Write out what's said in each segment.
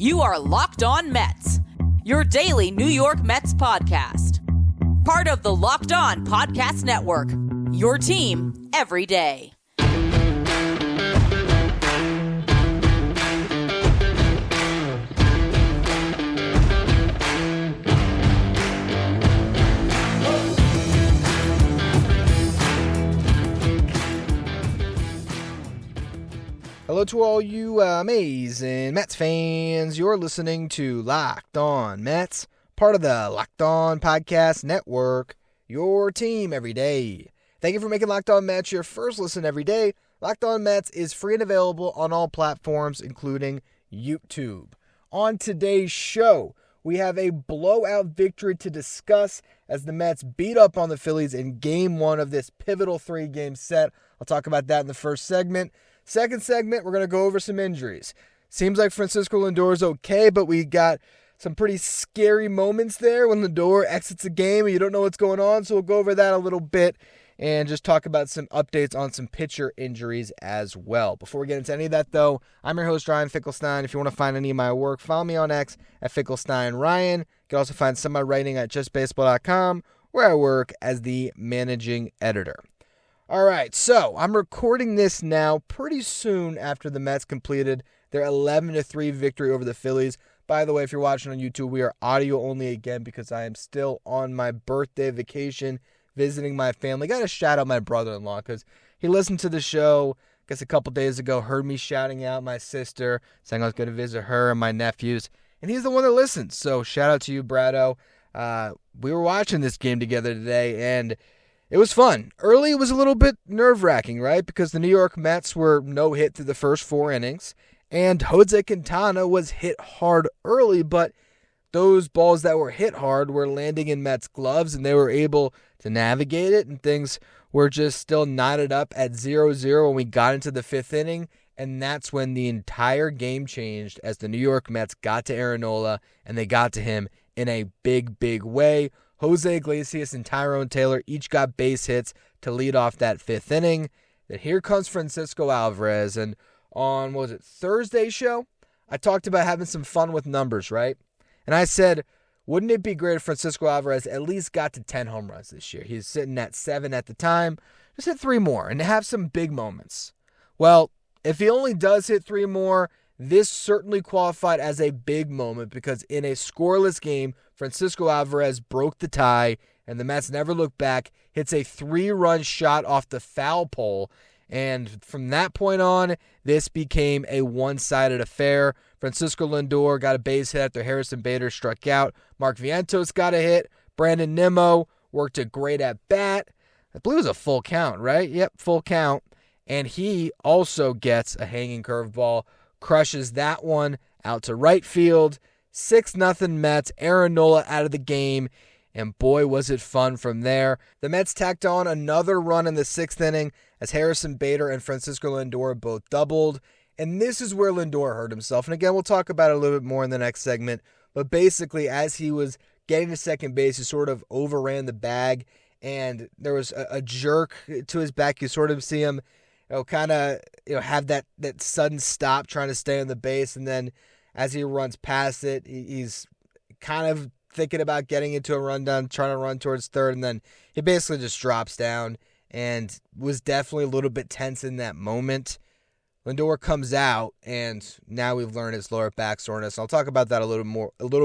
You are Locked On Mets, your daily New York Mets podcast. Part of the Locked On Podcast Network, your team every day. Hello to all you amazing Mets fans. You're listening to Locked On Mets, part of the Locked On Podcast Network, your team every day. Thank you for making Locked On Mets your first listen every day. Locked On Mets is free and available on all platforms, including YouTube. On today's show, we have a blowout victory to discuss as the Mets beat up on the Phillies in Game 1 of this pivotal 3-game set. I'll talk about that in the first segment. Second segment, we're going to go over some injuries. Seems like Francisco Lindor is okay, but we got some pretty scary moments there when Lindor exits a game and you don't know what's going on, so we'll go over that a little bit and just talk about some updates on some pitcher injuries as well. Before we get into any of that, though, I'm your host, Ryan Finkelstein. If you want to find any of my work, follow me on X at FinkelsteinRyan. You can also find some of my writing at justbaseball.com, where I work as the managing editor. All right, so I'm recording this now pretty soon after the Mets completed their 11-3 victory over the Phillies. By the way, if you're watching on YouTube, we are audio only again because I am still on my birthday vacation visiting my family. Got to shout out my brother-in-law because he listened to the show, I guess a couple days ago, heard me shouting out my sister, saying I was going to visit her and my nephews, and he's the one that listens. So shout out to you, Brado. We were watching this game together today, and it was fun. Early, it was a little bit nerve-wracking, right? Because the New York Mets were no-hit through the first 4 innings, and Jose Quintana was hit hard early, but those balls that were hit hard were landing in Mets gloves, and they were able to navigate it, and things were just still knotted up at 0-0 when we got into the 5th inning, and that's when the entire game changed as the New York Mets got to Aaron Nola, and they got to him in a big, big way. Jose Iglesias and Tyrone Taylor each got base hits to lead off that 5th inning. Then here comes Francisco Alvarez. And on, Thursday's show, I talked about having some fun with numbers, right? And I said, wouldn't it be great if Francisco Alvarez at least got to 10 home runs this year? He's sitting at 7 at the time. Just hit 3 more and have some big moments. Well, if he only does hit 3 more, this certainly qualified as a big moment because in a scoreless game, Francisco Alvarez broke the tie, and the Mets never looked back, hits a 3-run shot off the foul pole, and from that point on, this became a one-sided affair. Francisco Lindor got a base hit after Harrison Bader struck out. Mark Vientos got a hit. Brandon Nimmo worked a great at-bat. I believe it was a full count, right? Yep, full count. And he also gets a hanging curveball, crushes that one out to right field. 6-0 Mets, Aaron Nola out of the game, and boy was it fun from there. The Mets tacked on another run in the 6th inning as Harrison Bader and Francisco Lindor both doubled, and this is where Lindor hurt himself. And again, we'll talk about it a little bit more in the next segment, but basically as he was getting to second base, he sort of overran the bag, and there was a jerk to his back. You sort of see him have that sudden stop trying to stay on the base, and then as he runs past it, he's kind of thinking about getting into a rundown, trying to run towards third, and then he basically just drops down and was definitely a little bit tense in that moment. Lindor comes out, and now we've learned his lower back soreness. I'll talk about that a little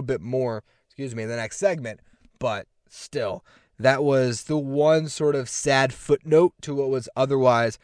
bit more, in the next segment, but still, that was the one sort of sad footnote to what was otherwise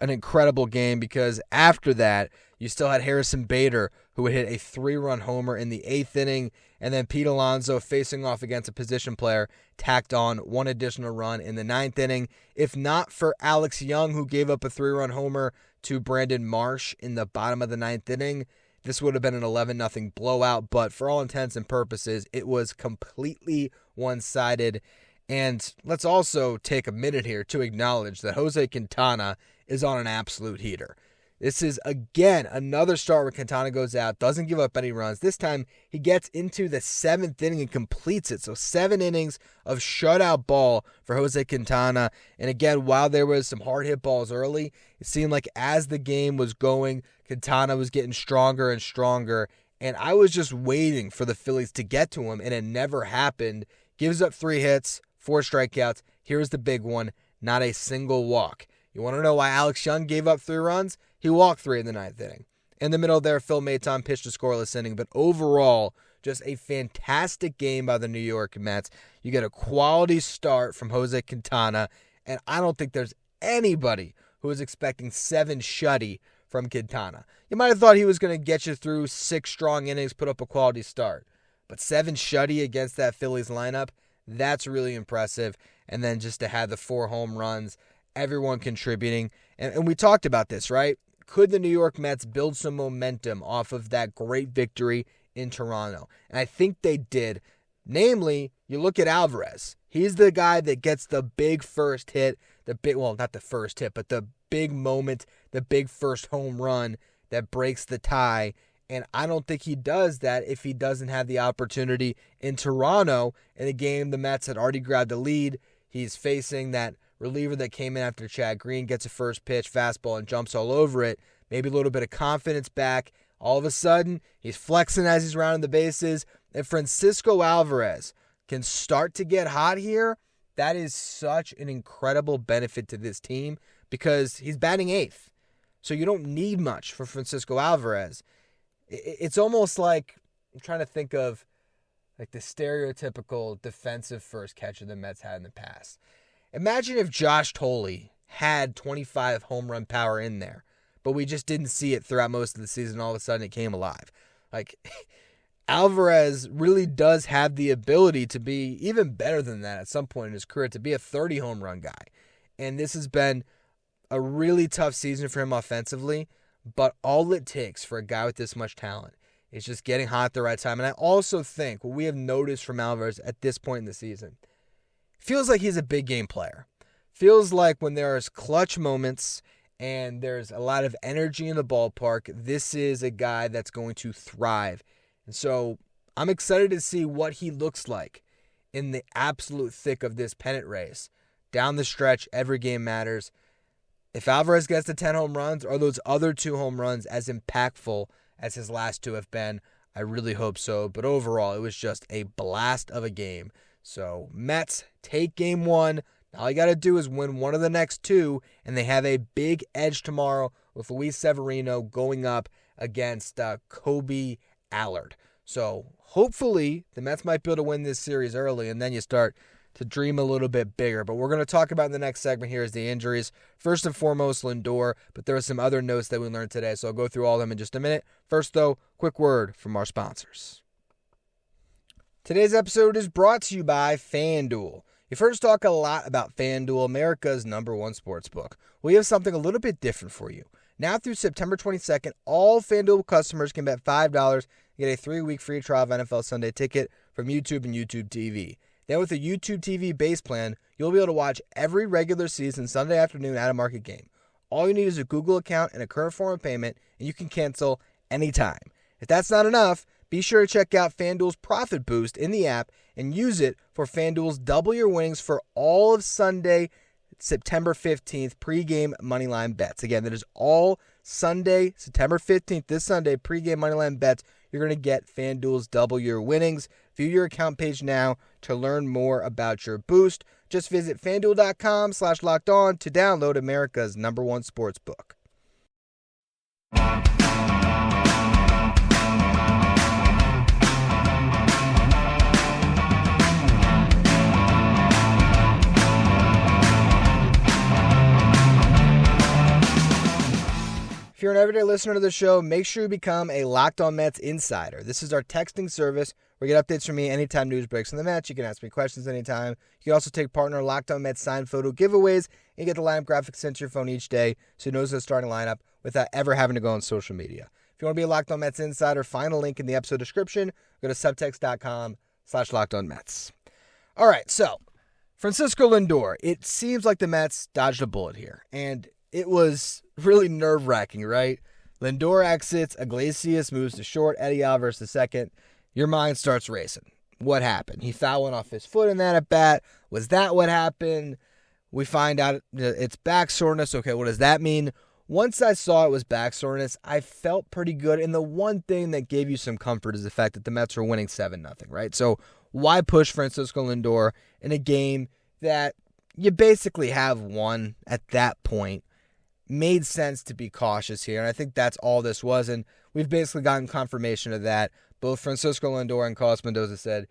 an incredible game, because after that, you still had Harrison Bader, who would hit a 3-run homer in the 8th inning, and then Pete Alonso, facing off against a position player, tacked on 1 additional run in the 9th inning. If not for Alex Young, who gave up a 3-run homer to Brandon Marsh in the bottom of the 9th inning, this would have been an 11-0 blowout, but for all intents and purposes, it was completely one-sided. And let's also take a minute here to acknowledge that Jose Quintana is on an absolute heater. This is, again, another start where Quintana goes out, doesn't give up any runs. This time, he gets into the 7th inning and completes it. So 7 innings of shutout ball for Jose Quintana. And again, while there was some hard hit balls early, it seemed like as the game was going, Quintana was getting stronger and stronger. And I was just waiting for the Phillies to get to him, and it never happened. Gives up 3 hits, 4 strikeouts. Here's the big one, not a single walk. You want to know why Alex Young gave up 3 runs? He walked 3 in the 9th inning. In the middle there, Phil Maton pitched a scoreless inning, but overall, just a fantastic game by the New York Mets. You get a quality start from Jose Quintana, and I don't think there's anybody who was expecting 7 shutty from Quintana. You might have thought he was going to get you through 6 strong innings, put up a quality start. But 7 shutty against that Phillies lineup, that's really impressive. And then just to have the 4 home runs, everyone contributing. And we talked about this, right? Could the New York Mets build some momentum off of that great victory in Toronto? And I think they did. Namely, you look at Alvarez. He's the guy that gets the big first hit, not the first hit, but the big moment, the big first home run that breaks the tie. And I don't think he does that if he doesn't have the opportunity in Toronto in a game the Mets had already grabbed the lead. He's facing that reliever that came in after Chad Green, gets a first pitch, fastball, and jumps all over it. Maybe a little bit of confidence back. All of a sudden, he's flexing as he's rounding the bases. If Francisco Alvarez can start to get hot here, that is such an incredible benefit to this team because he's batting 8th. So you don't need much for Francisco Alvarez. It's almost like, I'm trying to think of like the stereotypical defensive first catcher the Mets had in the past. Imagine if Josh Tolley had 25 home run power in there, but we just didn't see it throughout most of the season. All of a sudden it came alive. Like Alvarez really does have the ability to be even better than that at some point in his career, to be a 30 home run guy. And this has been a really tough season for him offensively, but all it takes for a guy with this much talent is just getting hot at the right time. And I also think what we have noticed from Alvarez at this point in the season, feels like he's a big game player. Feels like when there's clutch moments and there's a lot of energy in the ballpark, this is a guy that's going to thrive. And so I'm excited to see what he looks like in the absolute thick of this pennant race. Down the stretch, every game matters. If Alvarez gets to 10 home runs, are those other 2 home runs as impactful as his last 2 have been? I really hope so. But overall, it was just a blast of a game. So Mets take game 1. All you got to do is win one of the next 2, and they have a big edge tomorrow with Luis Severino going up against Kobe Allard. So hopefully the Mets might be able to win this series early, and then you start to dream a little bit bigger. But we're going to talk about in the next segment here is the injuries. First and foremost, Lindor, but there are some other notes that we learned today, so I'll go through all of them in just a minute. First, though, quick word from our sponsors. Today's episode is brought to you by FanDuel. You've heard us talk a lot about FanDuel, America's #1 sportsbook. We have something a little bit different for you. Now through September 22nd, all FanDuel customers can bet $5 and get a 3-week free trial of NFL Sunday Ticket from YouTube and YouTube TV. Then with a YouTube TV base plan, you'll be able to watch every regular season Sunday afternoon at a market game. All you need is a Google account and a current form of payment, and you can cancel anytime. If that's not enough, be sure to check out FanDuel's Profit Boost in the app and use it for FanDuel's double your winnings for all of Sunday, September 15th, pregame moneyline bets. Again, that is all Sunday, September 15th, this Sunday, pregame moneyline bets. You're going to get FanDuel's double your winnings. View your account page now to learn more about your boost. Just visit FanDuel.com/lockedon to download America's #1 sportsbook. If you're an everyday listener to the show, make sure you become a Locked On Mets insider. This is our texting service where you get updates from me anytime news breaks on the Mets. You can ask me questions anytime. You can also take part in our Locked On Mets signed photo giveaways and get the lineup graphics sent to your phone each day so you know the starting lineup without ever having to go on social media. If you want to be a Locked On Mets insider, find a link in the episode description. Go to subtext.com/LockedOnMets. All right, so Francisco Lindor. It seems like the Mets dodged a bullet here, and it was really nerve-wracking, right? Lindor exits, Iglesias moves to short, Eddie Alvarez to second. Your mind starts racing. What happened? He fouled one off his foot in that at-bat. Was that what happened? We find out it's back soreness. Okay, what does that mean? once I saw it was back soreness, I felt pretty good. And the one thing that gave you some comfort is the fact that the Mets were winning 7-0, right? So why push Francisco Lindor in a game that you basically have won at that point? Made sense to be cautious here, and I think that's all this was. And we've basically gotten confirmation of that. Both Francisco Lindor and Carlos Mendoza said,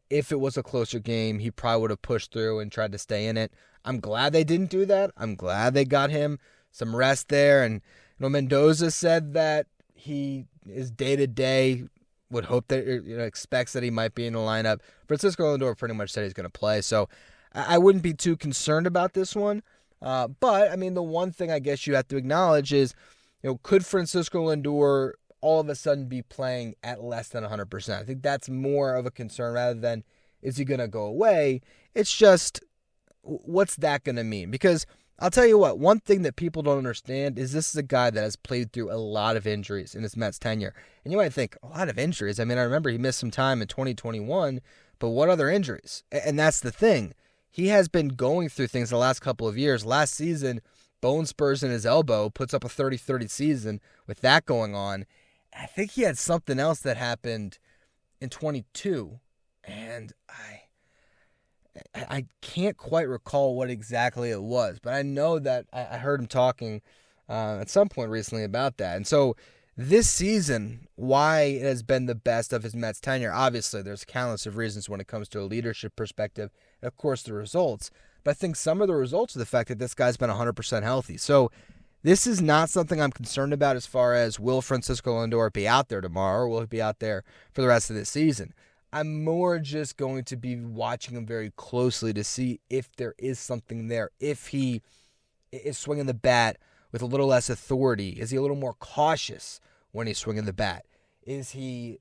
if it was a closer game, he probably would have pushed through and tried to stay in it. I'm glad they didn't do that. I'm glad they got him some rest there. And Mendoza said that he is day-to-day, would hope that expects that he might be in the lineup. Francisco Lindor pretty much said he's going to play, so I wouldn't be too concerned about this one. But, the one thing I guess you have to acknowledge is, could Francisco Lindor all of a sudden be playing at less than 100%? I think that's more of a concern rather than is he going to go away. It's just, what's that going to mean? Because I'll tell you what, one thing that people don't understand is this is a guy that has played through a lot of injuries in his Mets tenure. And you might think, a lot of injuries? I remember he missed some time in 2021, but what other injuries? And that's the thing. He has been going through things the last couple of years. Last season, bone spurs in his elbow, puts up a 30-30 season with that going on. I think he had something else that happened in 22, and I can't quite recall what exactly it was, but I know that I heard him talking at some point recently about that. And so this season, why it has been the best of his Mets tenure, obviously there's countless of reasons when it comes to a leadership perspective, and of course the results. But I think some of the results are the fact that this guy's been 100% healthy. So this is not something I'm concerned about as far as will Francisco Lindor be out there tomorrow or will he be out there for the rest of this season. I'm more just going to be watching him very closely to see if there is something there. If he is swinging the bat with a little less authority, is he a little more cautious when he's swinging the bat? Is he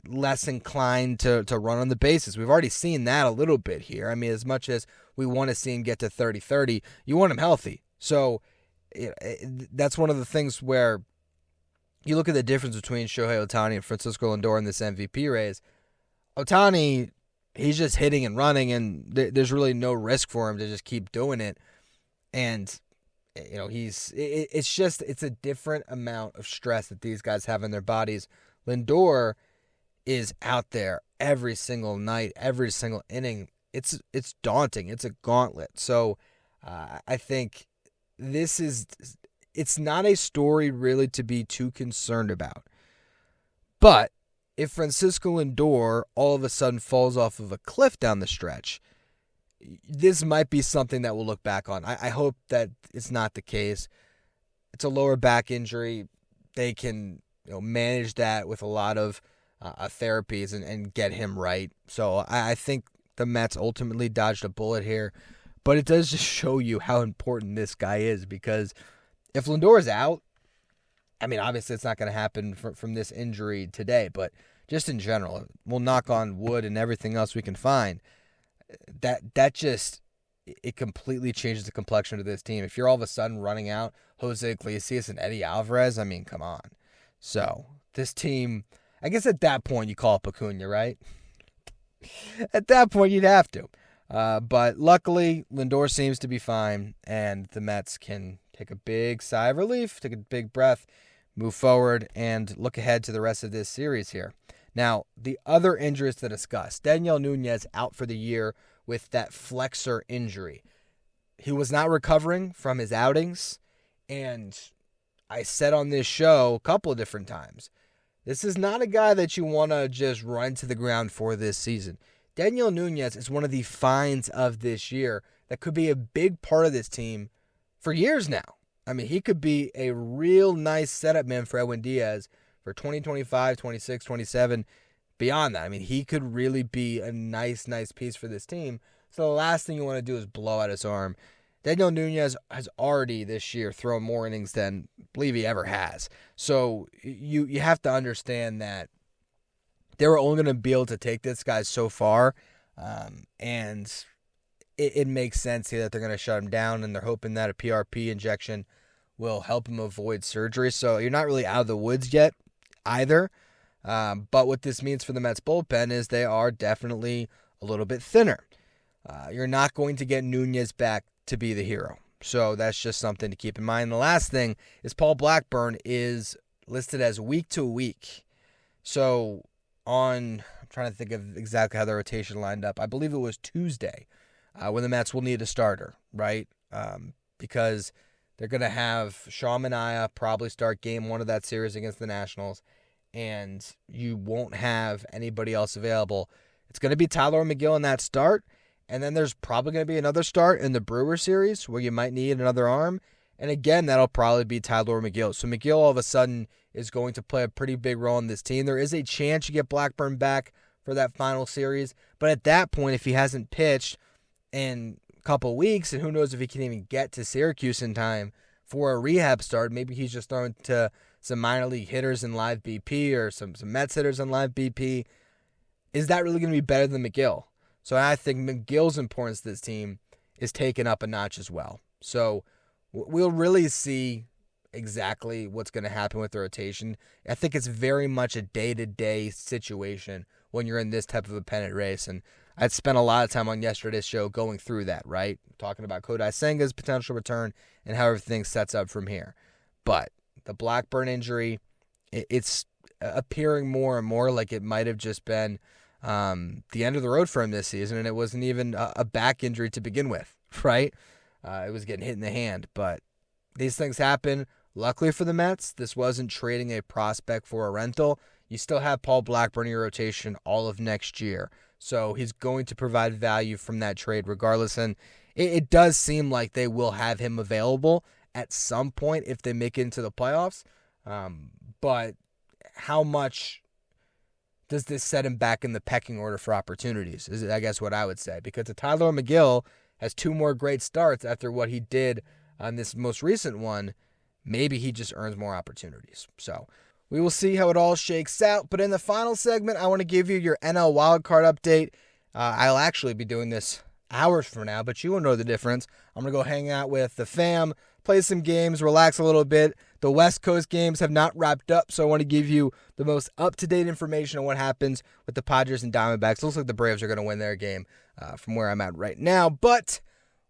less inclined to run on the bases? We've already seen that a little bit here. As much as we want to see him get to 30-30, you want him healthy. So that's one of the things where you look at the difference between Shohei Ohtani and Francisco Lindor in this MVP race. Ohtani, he's just hitting and running, and there's really no risk for him to just keep doing it. And it's a different amount of stress that these guys have in their bodies. Lindor is out there every single night, every single inning. It's daunting. It's a gauntlet. So I think it's not a story really to be too concerned about. But if Francisco Lindor all of a sudden falls off of a cliff down the stretch, this might be something that we'll look back on. I hope that it's not the case. It's a lower back injury. They can manage that with a lot of therapies and get him right. So I think the Mets ultimately dodged a bullet here. But it does just show you how important this guy is, because if Lindor's out, obviously it's not going to happen from this injury today, but just in general, we'll knock on wood and everything else we can find. That just, it completely changes the complexion of this team. If you're all of a sudden running out Jose Iglesias and Eddie Alvarez, come on. So this team, I guess at that point you call up Acuña, right? At that point you'd have to. But luckily, Lindor seems to be fine, and the Mets can take a big sigh of relief, take a big breath, move forward, and look ahead to the rest of this series here. Now, the other injuries to discuss. Daniel Nunez out for the year with that flexor injury. He was not recovering from his outings, and I said on this show a couple of different times, this is not a guy that you want to just run to the ground for this season. Daniel Nunez is one of the finds of this year that could be a big part of this team for years now. He could be a real nice setup man for Edwin Diaz for 2025, 26, 27, beyond that. He could really be a nice piece for this team. So the last thing you want to do is blow out his arm. Daniel Nunez has already this year thrown more innings than I believe he ever has. So you have to understand that they were only going to be able to take this guy so far, and it makes sense here that they're going to shut him down, and they're hoping that a PRP injection will help him avoid surgery. So you're not really out of the woods yet either. But what this means for the Mets bullpen is they are definitely a little bit thinner. You're not going to get Nunez back to be the hero. So that's just something to keep in mind. The last thing is Paul Blackburn is listed as week to week. So I'm trying to think of exactly how the rotation lined up. I believe it was Tuesday when the Mets will need a starter, right? Because they're going to have Sean Manaea probably start game one of that series against the Nationals, and you won't have anybody else available. It's going to be Tyler McGill in that start, and then there's probably going to be another start in the Brewer series where you might need another arm, and again, that'll probably be Tyler McGill. So McGill all of a sudden is going to play a pretty big role in this team. There is a chance you get Blackburn back for that final series, but at that point, if he hasn't pitched in a couple weeks, and who knows if he can even get to Syracuse in time for a rehab start, maybe he's just throwing to some minor league hitters in live BP or some Mets hitters in live BP. Is that really going to be better than McGill? So I think McGill's importance to this team is taken up a notch as well. So we'll really see exactly what's going to happen with the rotation. I think it's very much a day-to-day situation when you're in this type of a pennant race. And I'd spent a lot of time on yesterday's show going through that, right? Talking about Kodai Senga's potential return and how everything sets up from here. But the Blackburn injury, it's appearing more and more like it might have just been the end of the road for him this season, and it wasn't even a back injury to begin with, right? It was getting hit in the hand, but these things happen. Luckily for the Mets, this wasn't trading a prospect for a rental. You still have Paul Blackburn in your rotation all of next year, so he's going to provide value from that trade regardless, and it does seem like they will have him available at some point if they make it into the playoffs, but how much does this set him back in the pecking order for opportunities is, I guess, what I would say. Because Tyler McGill has two more great starts after what he did on this most recent one. Maybe he just earns more opportunities. So we will see how it all shakes out. But in the final segment, I want to give you your NL wildcard update. I'll actually be doing this hours from now, but you will know the difference. I'm going to go hang out with the fam, play some games, relax a little bit. The West Coast games have not wrapped up, so I want to give you the most up-to-date information on what happens with the Padres and Diamondbacks. It looks like the Braves are going to win their game from where I'm at right now, but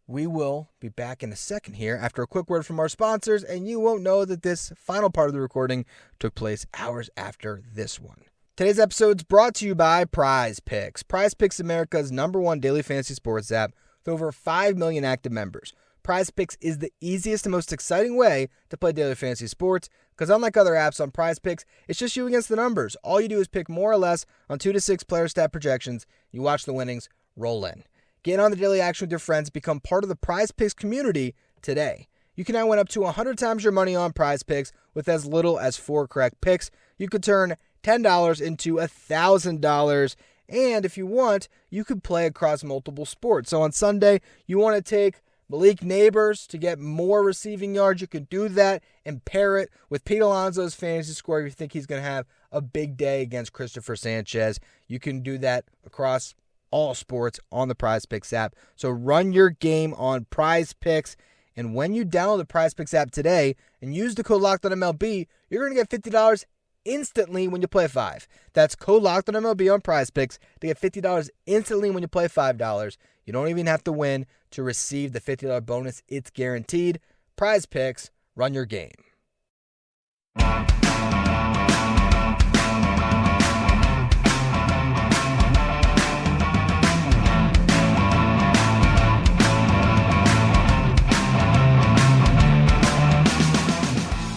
we will be back in a second here after a quick word from our sponsors, and you won't know that this final part of the recording took place hours after this one. Today's episode is brought to you by Prize Picks. Prize Picks, America's #1 daily fantasy sports app with over 5 million active members. Prize Picks is the easiest and most exciting way to play daily fantasy sports because unlike other apps on Prize Picks, it's just you against the numbers. All you do is pick more or less on 2 to 6 player stat projections. You watch the winnings roll in. Get on the daily action with your friends. Become part of the Prize Picks community today. You can now win up to 100 times your money on Prize Picks with as little as 4 correct picks. You could turn $10 into $1,000. And if you want, you could play across multiple sports. So on Sunday, you want to take Malik Neighbors to get more receiving yards. You can do that and pair it with Pete Alonso's fantasy score if you think he's going to have a big day against Christopher Sanchez. You can do that across all sports on the Prize Picks app. So run your game on Prize Picks. And when you download the Prize Picks app today and use the code LOCKEDONMLB, you're going to get $50 instantly when you play $5. That's code LOCKEDONMLB on Prize Picks to get $50 instantly when you play $5. You don't even have to win to receive the $50 bonus. It's guaranteed. Prize Picks, run your game.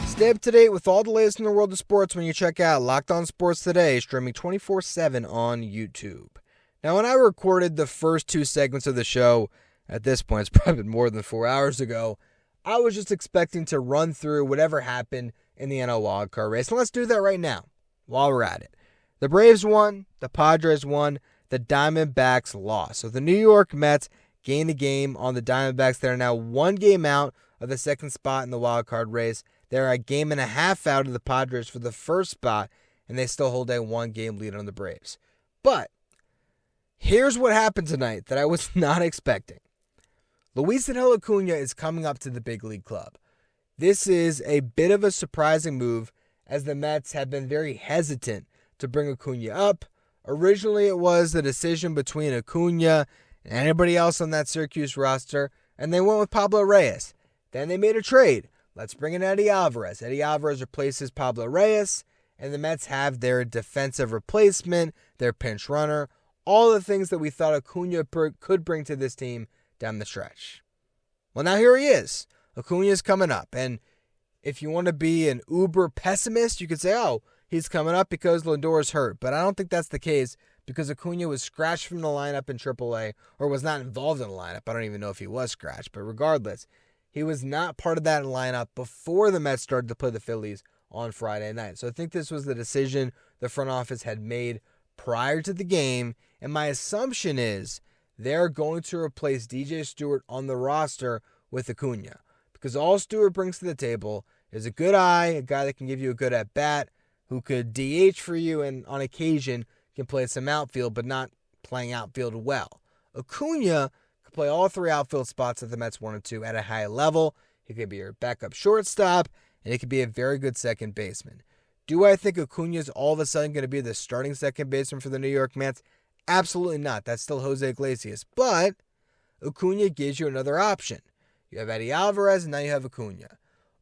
Stay up to date with all the latest in the world of sports when you check out Locked On Sports Today, streaming 24/7 on YouTube. Now, when I recorded the first 2 segments of the show, at this point, it's probably been more than 4 hours ago, I was just expecting to run through whatever happened in the NL wildcard race. And let's do that right now while we're at it. The Braves won, the Padres won, the Diamondbacks lost. So the New York Mets gained a game on the Diamondbacks. They're now 1 game out of the second spot in the wildcard race. They're a game and a half out of the Padres for the first spot, and they still hold a 1-game lead on the Braves. But here's what happened tonight that I was not expecting. Luisangel Acuña is coming up to the big league club. This is a bit of a surprising move as the Mets have been very hesitant to bring Acuña up. Originally, it was the decision between Acuña and anybody else on that Syracuse roster, and they went with Pablo Reyes. Then they made a trade. Let's bring in Eddie Alvarez. Eddie Alvarez replaces Pablo Reyes, and the Mets have their defensive replacement, their pinch runner, all the things that we thought Acuña could bring to this team down the stretch. Well, now here he is. Acuña's coming up, and if you want to be an uber pessimist, you could say, oh, he's coming up because Lindor is hurt. But I don't think that's the case because Acuña was scratched from the lineup in AAA or was not involved in the lineup. I don't even know if he was scratched. But regardless, he was not part of that lineup before the Mets started to play the Phillies on Friday night. So I think this was the decision the front office had made prior to the game. And my assumption is they're going to replace DJ Stewart on the roster with Acuña. Because all Stewart brings to the table is a good eye, a guy that can give you a good at-bat, who could DH for you and on occasion can play some outfield, but not playing outfield well. Acuña could play all three outfield spots that the Mets wanted to at a high level. He could be your backup shortstop, and he could be a very good second baseman. Do I think Acuña is all of a sudden going to be the starting second baseman for the New York Mets? Absolutely not. That's still Jose Iglesias. But Acuña gives you another option. You have Eddie Alvarez, and now you have Acuña.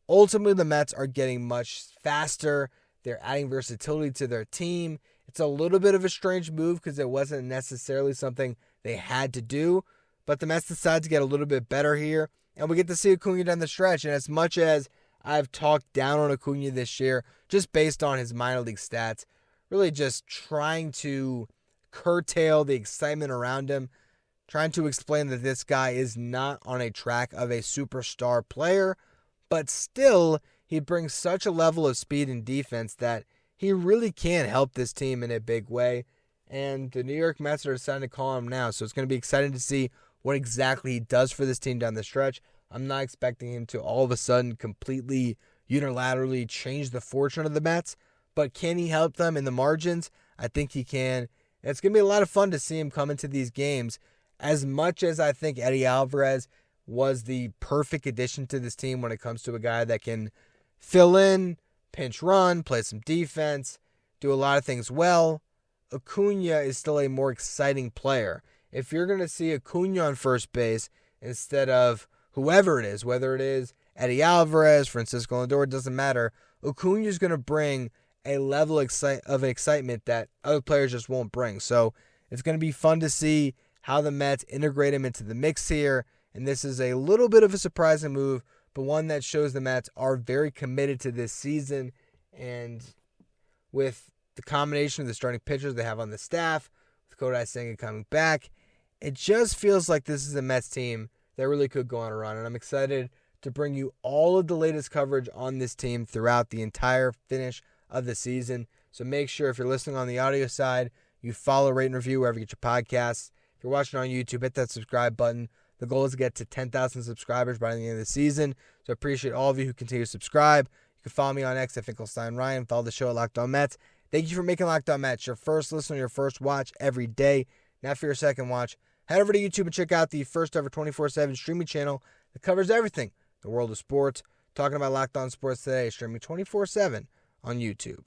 Ultimately, the Mets are getting much faster. They're adding versatility to their team. It's a little bit of a strange move because it wasn't necessarily something they had to do. But the Mets decide to get a little bit better here. And we get to see Acuña down the stretch. And as much as I've talked down on Acuña this year, just based on his minor league stats, really just trying to curtail the excitement around him, trying to explain that this guy is not on a track of a superstar player, but still he brings such a level of speed and defense that he really can help this team in a big way. And the New York Mets are deciding to call him now, so it's going to be exciting to see what exactly he does for this team down the stretch. I'm not expecting him to all of a sudden completely unilaterally change the fortune of the Mets, but can he help them in the margins? I think he can. And it's going to be a lot of fun to see him come into these games. As much as I think Eddie Alvarez was the perfect addition to this team when it comes to a guy that can fill in, pinch run, play some defense, do a lot of things well, Acuña is still a more exciting player. If you're going to see Acuña on first base instead of whoever it is, whether it is Eddie Alvarez, Francisco Lindor, it doesn't matter, Acuña is going to bring a level of excitement that other players just won't bring. So it's going to be fun to see how the Mets integrate him into the mix here. And this is a little bit of a surprising move, but one that shows the Mets are very committed to this season. And with the combination of the starting pitchers they have on the staff, with Kodai Senga coming back, it just feels like this is a Mets team that really could go on a run. And I'm excited to bring you all of the latest coverage on this team throughout the entire finish of the season. So make sure if you're listening on the audio side, you follow, rate, and review wherever you get your podcasts. If you're watching on YouTube, hit that subscribe button. The goal is to get to 10,000 subscribers by the end of the season. So I appreciate all of you who continue to subscribe. You can follow me on X at Finkelstein Ryan. Follow the show at Locked On Mets. Thank you for making Locked On Mets your first listen or your first watch every day. Now for your second watch, head over to YouTube and check out the first ever 24/7 streaming channel that covers everything the world of sports. Talking about Locked On Sports Today, streaming 24/7 on YouTube.